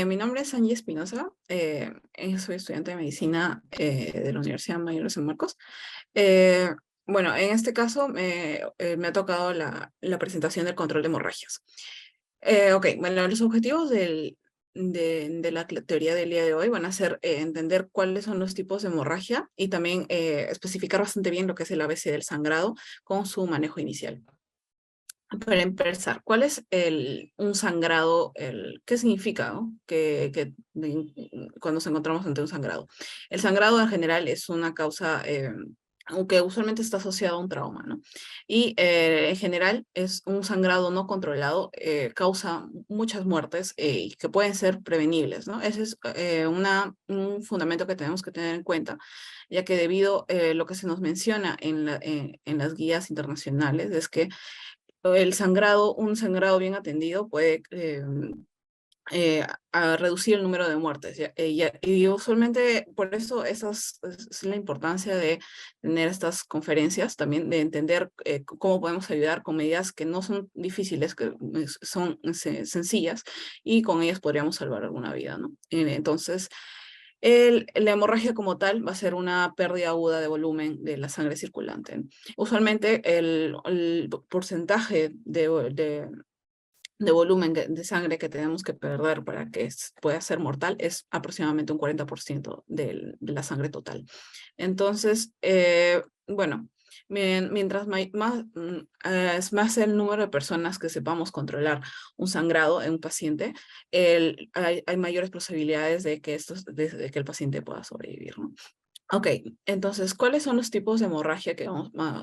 Mi nombre es Angie Espinosa, soy estudiante de medicina de la Universidad Mayor de San Marcos. Eh, bueno, en este caso me ha tocado la presentación del control de hemorragias. Ok, bueno, los objetivos de la teoría del día de hoy van a ser entender cuáles son los tipos de hemorragia y también especificar bastante bien lo que es el ABC del sangrado con su manejo inicial. Para empezar, ¿cuál es un sangrado? ¿Qué significa, no? Cuando nos encontramos ante un sangrado. El sangrado en general es una causa, aunque usualmente está asociado a un trauma, ¿no? Y en general es un sangrado no controlado, causa muchas muertes que pueden ser prevenibles, ¿no? Ese es un fundamento que tenemos que tener en cuenta, ya que debido a lo que se nos menciona en las guías internacionales, es que un sangrado bien atendido puede reducir el número de muertes. Y usualmente por eso es la importancia de tener estas conferencias, también de entender cómo podemos ayudar con medidas que no son difíciles, que son sencillas, y con ellas podríamos salvar alguna vida, ¿no? Entonces, la hemorragia como tal va a ser una pérdida aguda de volumen de la sangre circulante. Usualmente el porcentaje de volumen de sangre que tenemos que perder para que pueda ser mortal es aproximadamente un 40% de la sangre total. Entonces, bueno, mientras es más el número de personas que sepamos controlar un sangrado en un paciente, hay mayores posibilidades de que el paciente pueda sobrevivir, ¿no? Ok, entonces, ¿cuáles son los tipos de hemorragia que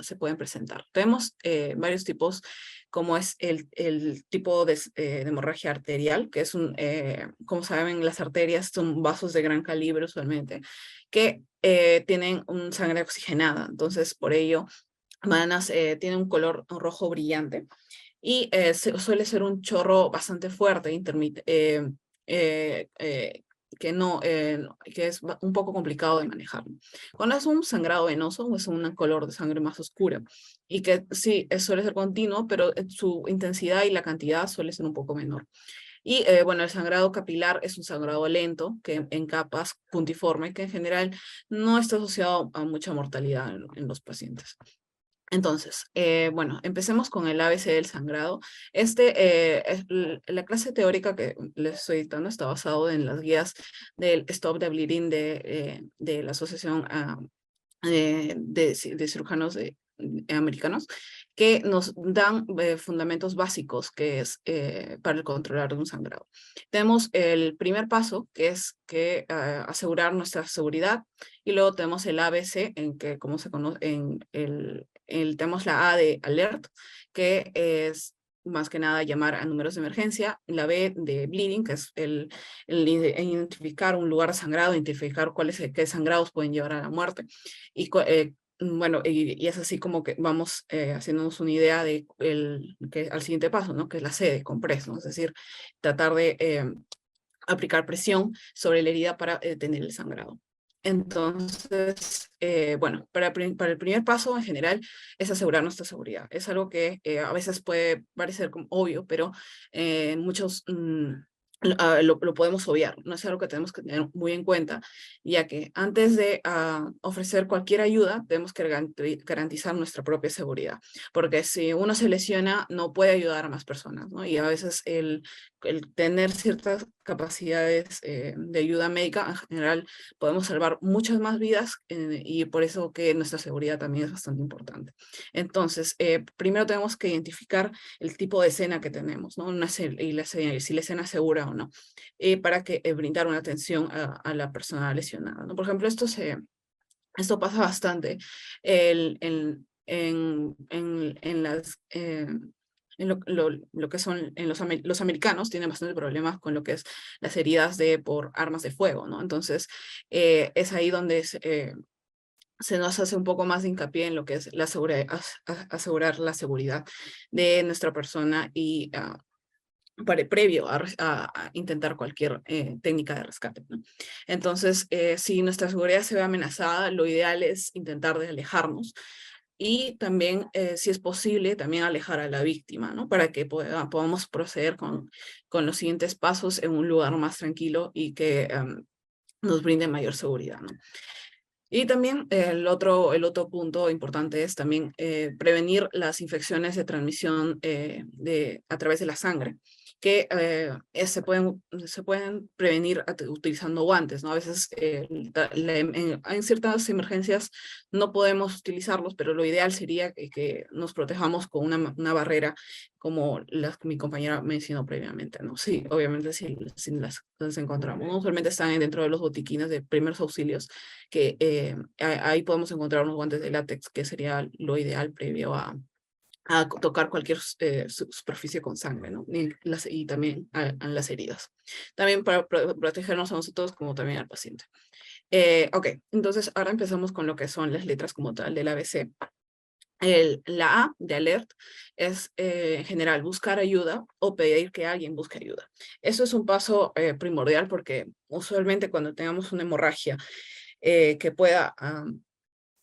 se pueden presentar? Tenemos varios tipos, como es el tipo de hemorragia arterial, que es como saben, las arterias son vasos de gran calibre usualmente, que tienen sangre oxigenada. Entonces, por ello, tienen un color rojo brillante y suele ser un chorro bastante fuerte, eh, eh, que, no, que es un poco complicado de manejar. Cuando es un sangrado venoso, es un color de sangre más oscura y que sí, suele ser continuo, pero su intensidad y la cantidad suele ser un poco menor. Y bueno, el sangrado capilar es un sangrado lento, que en capas puntiforme, que en general no está asociado a mucha mortalidad en los pacientes. Entonces, bueno, empecemos con el ABC del sangrado. La clase teórica que les estoy dictando está basado en las guías del Stop the Bleeding de la Asociación de Cirujanos Americanos, que nos dan fundamentos básicos que es para el controlar de un sangrado. Tenemos el primer paso, que es asegurar nuestra seguridad, y luego tenemos el ABC, en que, como se conoce, tenemos la A de alert, que es más que nada llamar a números de emergencia, la B de bleeding, que es identificar un lugar sangrado, identificar qué sangrados pueden llevar a la muerte, y bueno, y es así como que vamos haciéndonos una idea de al siguiente paso, ¿no? Que es la C de compress, ¿no? Es decir, tratar de aplicar presión sobre la herida para detener el sangrado. Entonces, bueno, para el primer paso en general es asegurar nuestra seguridad. Es algo que a veces puede parecer como obvio, pero muchos lo podemos obviar. No es algo que tenemos que tener muy en cuenta, ya que antes de ofrecer cualquier ayuda, tenemos que garantizar nuestra propia seguridad. Porque si uno se lesiona, no puede ayudar a más personas, ¿no? Y a veces el tener ciertas capacidades de ayuda médica, en general, podemos salvar muchas más vidas y por eso que nuestra seguridad también es bastante importante. Entonces, primero tenemos que identificar el tipo de escena que tenemos, ¿no? Si la escena es segura o no, para brindar una atención a la persona lesionada, ¿no? Por ejemplo, esto pasa bastante en las... en lo que son los americanos tienen bastante problemas con lo que es las heridas por armas de fuego, ¿no? Entonces, es ahí donde se nos hace un poco más de hincapié en lo que es asegurar la seguridad de nuestra persona y previo a intentar cualquier técnica de rescate, ¿no? Entonces, si nuestra seguridad se ve amenazada, lo ideal es intentar de alejarnos y también, si es posible, también alejar a la víctima, ¿no? Para que podamos proceder con los siguientes pasos en un lugar más tranquilo y que nos brinde mayor seguridad, ¿no? Y también el otro punto importante es también prevenir las infecciones de transmisión a través de la sangre, que se pueden prevenir utilizando guantes, ¿no? A veces en ciertas emergencias no podemos utilizarlos, pero lo ideal sería que nos protejamos con una barrera como las que mi compañera mencionó previamente, ¿no? Sí, obviamente si las encontramos, ¿no? Usualmente están dentro de los botiquines de primeros auxilios, que ahí podemos encontrar unos guantes de látex, que sería lo ideal previo a tocar cualquier superficie con sangre, ¿no? Y también a las heridas. También para protegernos a nosotros como también al paciente. Ok, entonces ahora empezamos con lo que son las letras como tal del ABC. La A de alert es en general buscar ayuda o pedir que alguien busque ayuda. Eso es un paso primordial, porque usualmente cuando tengamos una hemorragia que pueda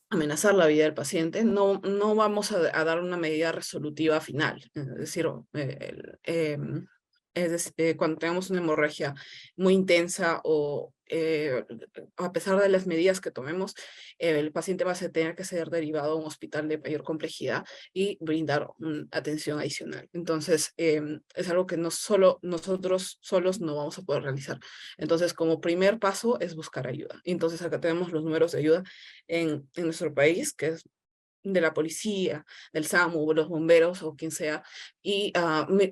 amenazar la vida del paciente, no vamos a dar una medida resolutiva final. Es decir, cuando tengamos una hemorragia muy intensa o a pesar de las medidas que tomemos, el paciente va a tener que ser derivado a un hospital de mayor complejidad y brindar atención adicional. Entonces, es algo que no solo nosotros solos no vamos a poder realizar. Entonces, como primer paso es buscar ayuda. Entonces, acá tenemos los números de ayuda en nuestro país, que es de la policía, del SAMU, los bomberos o quien sea, y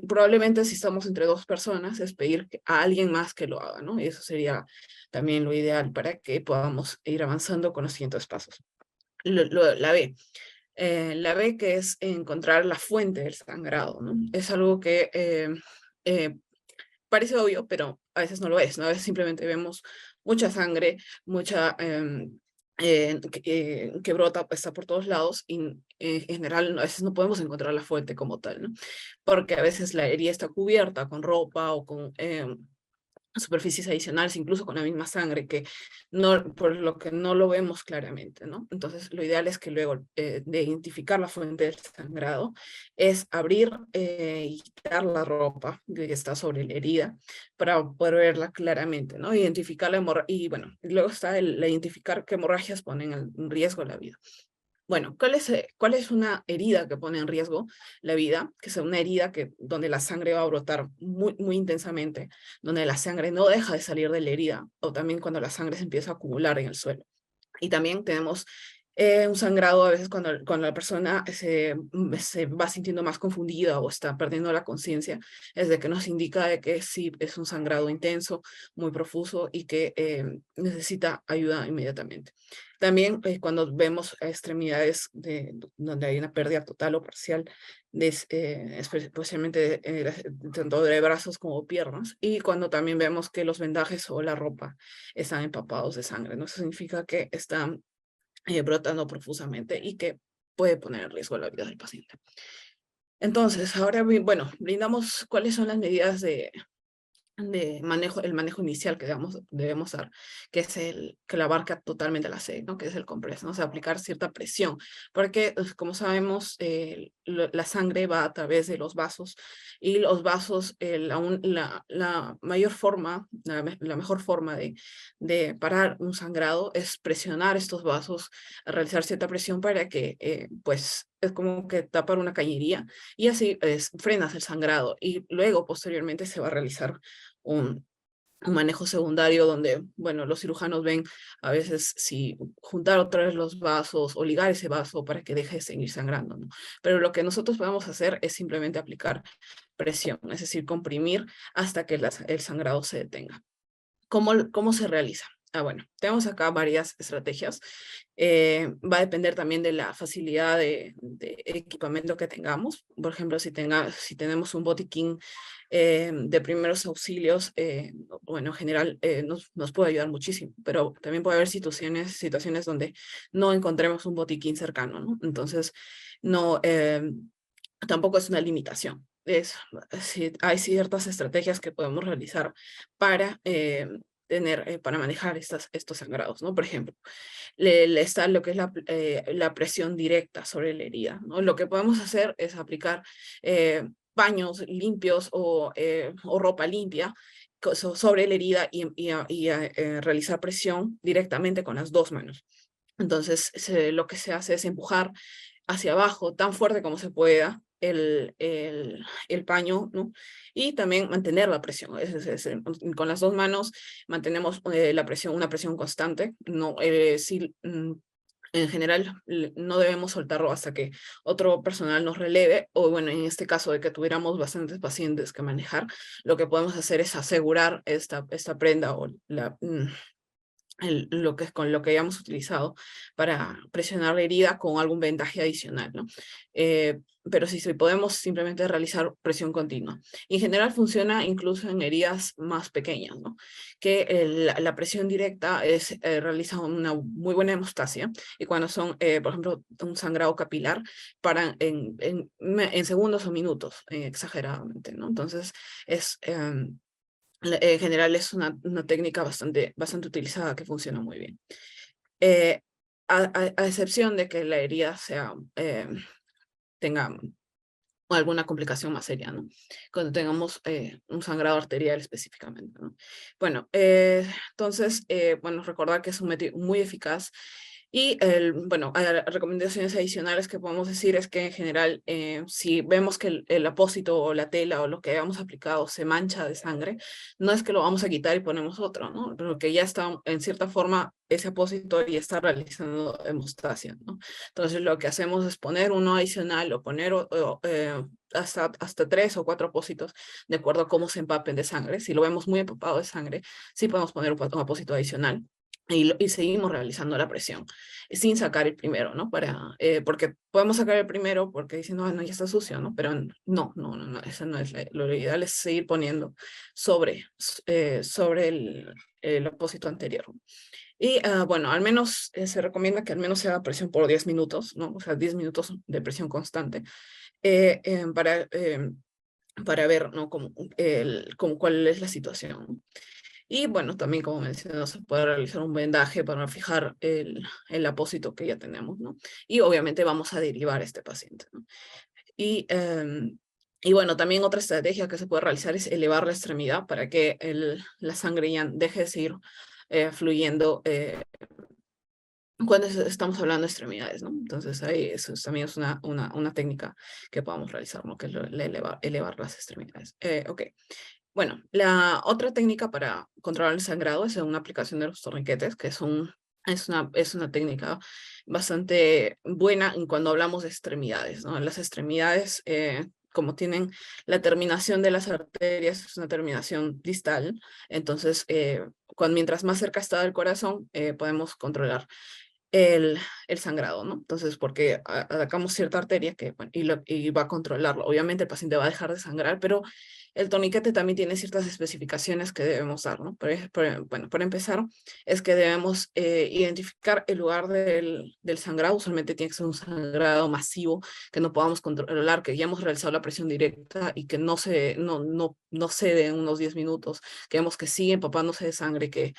probablemente si estamos entre dos personas es pedir a alguien más que lo haga, ¿no? Y eso sería también lo ideal para que podamos ir avanzando con los siguientes pasos. La B, que es encontrar la fuente del sangrado, ¿no? Es algo que eh, parece obvio, pero a veces no lo es, ¿no? A veces simplemente vemos mucha sangre, mucha que brota, pues, está por todos lados, y en general a veces no podemos encontrar la fuente como tal, ¿no? Porque a veces la herida está cubierta con ropa o con superficies adicionales, incluso con la misma sangre, que no, por lo que no lo vemos claramente, ¿no? Entonces, lo ideal es que luego de identificar la fuente del sangrado, es abrir y quitar la ropa que está sobre la herida para poder verla claramente, ¿no? Identificar la hemorragia, y bueno, luego está identificar qué hemorragias ponen en riesgo la vida. Bueno, ¿cuál es una herida que pone en riesgo la vida? Que sea una herida donde la sangre va a brotar muy, muy intensamente, donde la sangre no deja de salir de la herida, o también cuando la sangre se empieza a acumular en el suelo. Y también tenemos un sangrado a veces cuando la persona se va sintiendo más confundida o está perdiendo la conciencia, es de que nos indica de que sí es un sangrado intenso, muy profuso, y que necesita ayuda inmediatamente. También cuando vemos extremidades donde hay una pérdida total o parcial, especialmente tanto de brazos como piernas, y cuando también vemos que los vendajes o la ropa están empapados de sangre, ¿no? Eso significa que están brotando profusamente y que puede poner en riesgo la vida del paciente. Entonces, ahora, bueno, brindamos cuáles son las medidas el manejo inicial que debemos dar, que es el que la abarca totalmente la C, ¿no? Que es el compreso, ¿no? O sea, aplicar cierta presión, porque como sabemos, la sangre va a través de los vasos, y los vasos, la mayor forma, la mejor forma de parar un sangrado es presionar estos vasos, realizar cierta presión para que, pues, es como que tapar una cañería, y así frenas el sangrado, y luego posteriormente se va a realizar un manejo secundario donde, bueno, los cirujanos ven a veces si juntar otra vez los vasos o ligar ese vaso para que deje de seguir sangrando, ¿no? Pero lo que nosotros podemos hacer es simplemente aplicar presión, es decir, comprimir hasta que el sangrado se detenga. ¿Cómo se realiza? Bueno, tenemos acá varias estrategias. Va a depender también de la facilidad de equipamiento que tengamos. Por ejemplo, si tenemos un botiquín de primeros auxilios, bueno, en general nos puede ayudar muchísimo, pero también puede haber situaciones donde no encontremos un botiquín cercano, ¿no? Entonces, no, tampoco es una limitación. Hay ciertas estrategias que podemos realizar para tener para manejar estos sangrados, ¿no? Por ejemplo, está lo que es la presión directa sobre la herida, ¿no? Lo que podemos hacer es aplicar paños limpios o ropa limpia sobre la herida y realizar presión directamente con las dos manos. Entonces, lo que se hace es empujar hacia abajo tan fuerte como se pueda el paño, ¿no? Y también mantener la presión. Con las dos manos mantenemos la presión, una presión constante. No, en general, no debemos soltarlo hasta que otro personal nos releve, o bueno, en este caso de que tuviéramos bastantes pacientes que manejar, lo que podemos hacer es asegurar esta prenda o con lo que hayamos utilizado para presionar la herida con algún vendaje adicional, ¿no? Pero sí, podemos simplemente realizar presión continua. Y en general funciona incluso en heridas más pequeñas, ¿no? Que la presión directa realiza una muy buena hemostasia, y cuando son, por ejemplo, un sangrado capilar, paran en segundos o minutos, exageradamente, ¿no? Entonces, en general es una técnica bastante utilizada que funciona muy bien. A excepción de que la herida tenga alguna complicación más seria, ¿no? Cuando tengamos un sangrado arterial específicamente, ¿no? Bueno, entonces, bueno, recordar que es un método muy eficaz. Y, bueno, recomendaciones adicionales que podemos decir es que en general, si vemos que el apósito o la tela o lo que hayamos aplicado se mancha de sangre, no es que lo vamos a quitar y ponemos otro, ¿no? Pero que ya está, en cierta forma, ese apósito ya está realizando hemostasia, ¿no? Entonces lo que hacemos es poner uno adicional o poner hasta 3 o 4 apósitos, de acuerdo a cómo se empapen de sangre. Si lo vemos muy empapado de sangre, sí podemos poner un apósito adicional. Y seguimos realizando la presión, sin sacar el primero, ¿no? Porque podemos sacar el primero porque dicen, no, ya está sucio, ¿no? Pero no, eso no es lo ideal, es seguir poniendo sobre el apósito anterior. Y bueno, al menos se recomienda que al menos se haga presión por 10 minutos, ¿no? O sea, 10 minutos de presión constante eh, eh, para, eh, para ver, ¿no? Cuál es la situación. Y bueno, también como mencioné, se puede realizar un vendaje para fijar el apósito que ya tenemos, ¿no? Y obviamente vamos a derivar a este paciente, ¿no? Y bueno, también otra estrategia que se puede realizar es elevar la extremidad para que la sangre ya deje de seguir fluyendo cuando estamos hablando de extremidades, ¿no? Entonces ahí también es una técnica que podamos realizar, ¿no? Que es elevar las extremidades. Ok. Bueno, la otra técnica para controlar el sangrado es una aplicación de los torniquetes, que es una técnica bastante buena cuando hablamos de extremidades, ¿no? Las extremidades, como tienen la terminación de las arterias, es una terminación distal, entonces mientras más cerca está del corazón, podemos controlar el sangrado, ¿no? Entonces, porque atacamos cierta arteria bueno, y va a controlarlo. Obviamente el paciente va a dejar de sangrar, pero el torniquete también tiene ciertas especificaciones que debemos dar, ¿no? Bueno, para empezar, es que debemos identificar el lugar del sangrado. Usualmente tiene que ser un sangrado masivo que no podamos controlar, que ya hemos realizado la presión directa y que no cede en unos 10 minutos, que vemos que sigue empapándose de sangre, que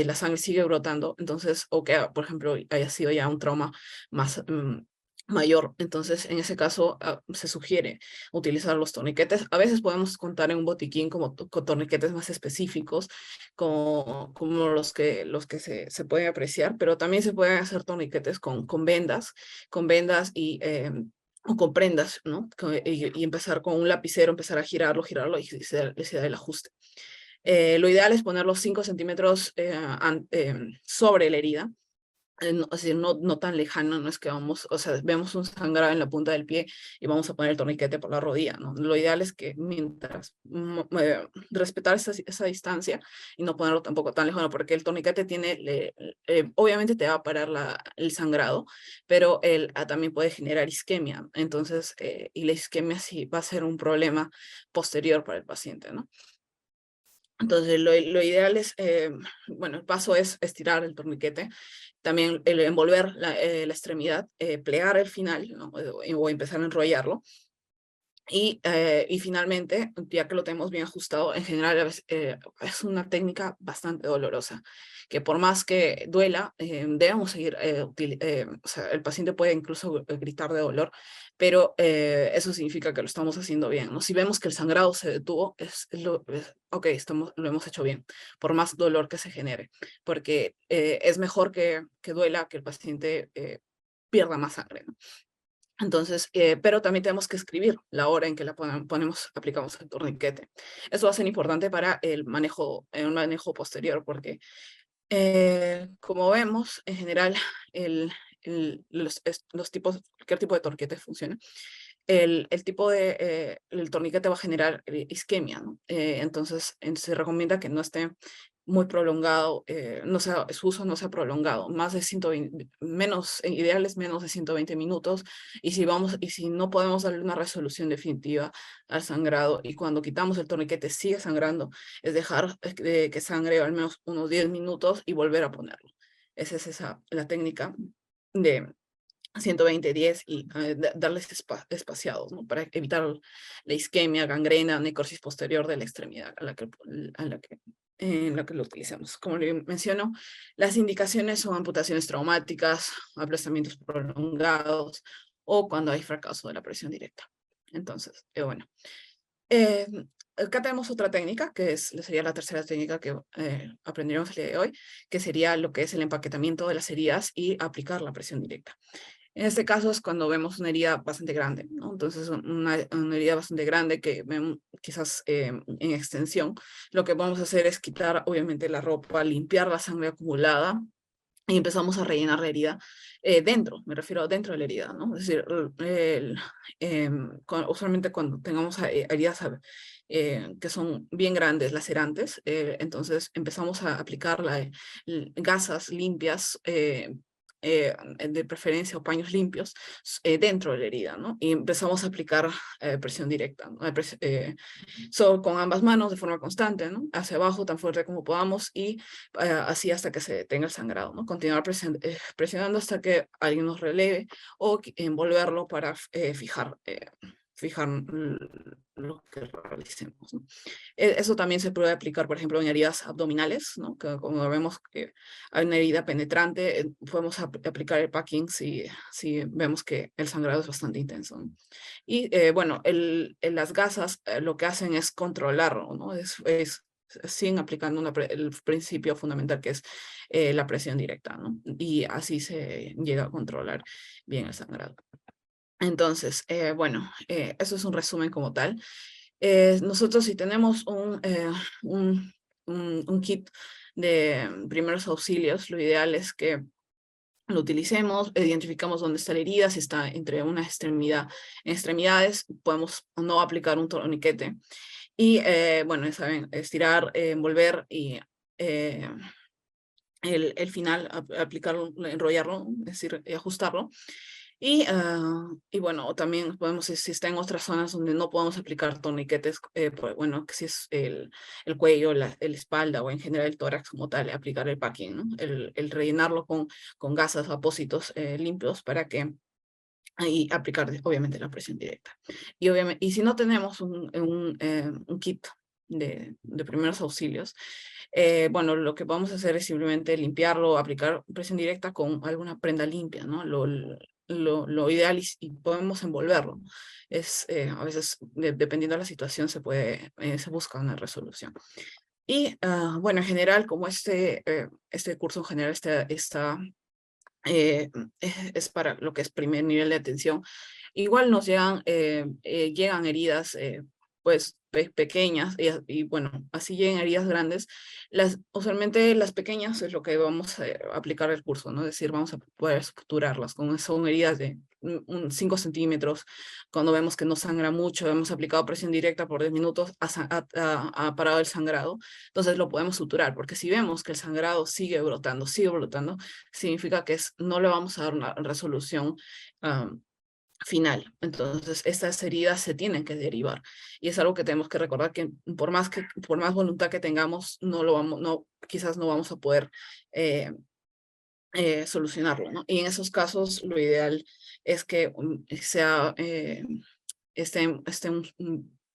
la sangre sigue brotando, entonces, o que, por ejemplo, haya sido ya un trauma más mayor. Entonces, en ese caso, se sugiere utilizar los torniquetes. A veces podemos contar en un botiquín con torniquetes más específicos, como los que se pueden apreciar, pero también se pueden hacer torniquetes con vendas o con prendas, ¿no? Y empezar con un lapicero, empezar a girarlo y se da el ajuste. Lo ideal es poner los 5 centímetros sobre la herida, es decir, no tan lejano, no es que o sea, vemos un sangrado en la punta del pie y vamos a poner el torniquete por la rodilla, ¿no? Lo ideal es que mientras respetar esa distancia y no ponerlo tampoco tan lejano, porque el torniquete obviamente te va a parar el sangrado, pero él también puede generar isquemia, entonces, y la isquemia sí va a ser un problema posterior para el paciente, ¿no? Entonces, lo ideal es, bueno, el paso es estirar el torniquete, también envolver la extremidad, plegar el final, ¿no? O empezar a enrollarlo. Y finalmente, ya que lo tenemos bien ajustado, en general es una técnica bastante dolorosa, que por más que duela, debemos seguir, o sea, el paciente puede incluso gritar de dolor, pero eso significa que lo estamos haciendo bien, ¿no? Si vemos que el sangrado se detuvo, ok, lo hemos hecho bien, por más dolor que se genere, porque es mejor que duela que el paciente pierda más sangre, ¿no? Entonces, pero también tenemos que escribir la hora en que la aplicamos el torniquete. Eso va a ser importante para el manejo posterior, porque como vemos, en general, cualquier tipo de torniquete funciona. El torniquete va a generar isquemia, ¿no? Entonces, se recomienda que no esté muy prolongado, su uso no sea prolongado, más de 120, ideal es menos de 120 minutos, y si no podemos darle una resolución definitiva al sangrado, y cuando quitamos el torniquete sigue sangrando, es dejar que sangre al menos unos 10 minutos y volver a ponerlo. Esa es la técnica de 120, 10 y darles espaciados, ¿no? Para evitar la isquemia, gangrena, necrosis posterior de la extremidad en la que lo utilizamos. Como le menciono, las indicaciones son amputaciones traumáticas, aplastamientos prolongados o cuando hay fracaso de la presión directa. Entonces, bueno. Eh, Acá tenemos otra técnica, sería la tercera técnica que aprenderemos el día de hoy, que sería lo que es el empaquetamiento de las heridas y aplicar la presión directa. En este caso es cuando vemos una herida bastante grande, ¿no? Entonces, una herida bastante grande que vemos quizás en extensión. Lo que vamos a hacer es quitar, obviamente, la ropa, limpiar la sangre acumulada y empezamos a rellenar la herida me refiero a dentro de la herida, ¿no? Es decir, usualmente cuando tengamos heridas que son bien grandes, lacerantes, entonces empezamos a aplicar gasas limpias, de preferencia o paños limpios, dentro de la herida, ¿no? Y empezamos a aplicar presión directa, ¿no? Con ambas manos de forma constante, ¿no? Hacia abajo tan fuerte como podamos y así hasta que se detenga el sangrado, ¿no? Continuar presionando hasta que alguien nos releve o envolverlo para fijar lo que realicemos, ¿no? Eso también se puede aplicar, por ejemplo, en heridas abdominales, ¿no? Que cuando vemos que hay una herida penetrante, podemos aplicar el packing si vemos que el sangrado es bastante intenso, ¿no? Y bueno, las gasas lo que hacen es controlarlo, ¿no? Siguen aplicando el principio fundamental que es la presión directa, ¿no? Y así se llega a controlar bien el sangrado. Entonces, bueno, eso es un resumen como tal. Nosotros si tenemos un kit de primeros auxilios, lo ideal es que lo utilicemos, identificamos dónde está la herida, si está entre una extremidades, podemos no aplicar un torniquete. Y bueno, saben, estirar, envolver y el final, aplicarlo, enrollarlo, es decir, ajustarlo. Y bueno, también podemos, si está en otras zonas donde no podemos aplicar torniquetes, pues, bueno, que si es el cuello, la espalda o en general el tórax como tal, aplicar el packing, ¿no? El rellenarlo con gasas o apósitos limpios para que ahí aplicar obviamente la presión directa. Y si no tenemos un kit de primeros auxilios, bueno, lo que vamos a hacer es simplemente limpiarlo, aplicar presión directa con alguna prenda limpia, ¿no? Lo ideal y podemos envolverlo. A veces, dependiendo de la situación, se busca una resolución. Y bueno, en general, como este curso en general es para lo que es primer nivel de atención. Igual nos llegan heridas pues pequeñas y bueno, así llegan heridas grandes. Usualmente las pequeñas es lo que vamos a aplicar el curso, ¿no? Es decir, vamos a poder suturarlas. Son heridas de 5 centímetros. Cuando vemos que no sangra mucho, hemos aplicado presión directa por 10 minutos, ha parado el sangrado. Entonces lo podemos suturar, porque si vemos que el sangrado sigue brotando, significa que no le vamos a dar una resolución final. Entonces, estas heridas se tienen que derivar. Y es algo que tenemos que recordar que por más voluntad que tengamos, quizás no vamos a poder solucionarlo, ¿no? Y en esos casos, lo ideal es que sea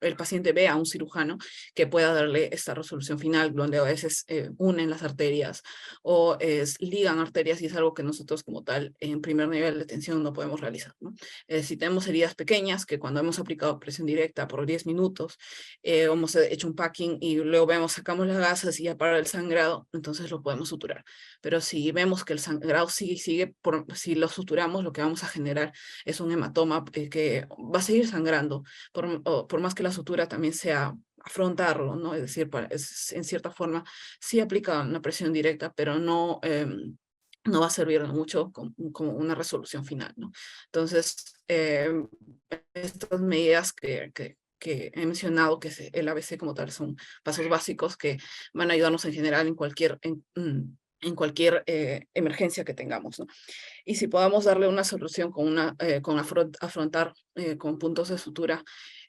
el paciente vea a un cirujano que pueda darle esta resolución final, donde a veces unen las arterias o ligan arterias, y es algo que nosotros como tal en primer nivel de tensión no podemos realizar, ¿no? Si tenemos heridas pequeñas, que cuando hemos aplicado presión directa por 10 minutos, hemos hecho un packing y luego vemos, sacamos las gasas y ya para el sangrado, entonces lo podemos suturar. Pero si vemos que el sangrado sigue, si lo suturamos, lo que vamos a generar es un hematoma que va a seguir sangrando, por más que la sutura también sea afrontarlo, ¿no? Es decir, en cierta forma sí aplica una presión directa, pero no, no va a servir de mucho como una resolución final, ¿no? Entonces, estas medidas que he mencionado, que es el ABC como tal, son pasos básicos que van a ayudarnos en general en cualquier emergencia que tengamos, ¿no? Y si podamos darle una solución con afrontar con puntos de sutura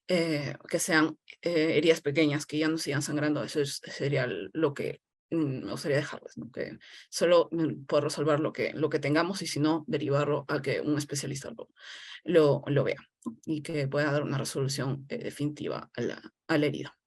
que sean heridas pequeñas, que ya no sigan sangrando, sería lo que me gustaría dejarles, ¿no? Que solo puedo resolver lo que tengamos, y si no, derivarlo a que un especialista lo vea, ¿no? Y que pueda dar una resolución definitiva a la herida.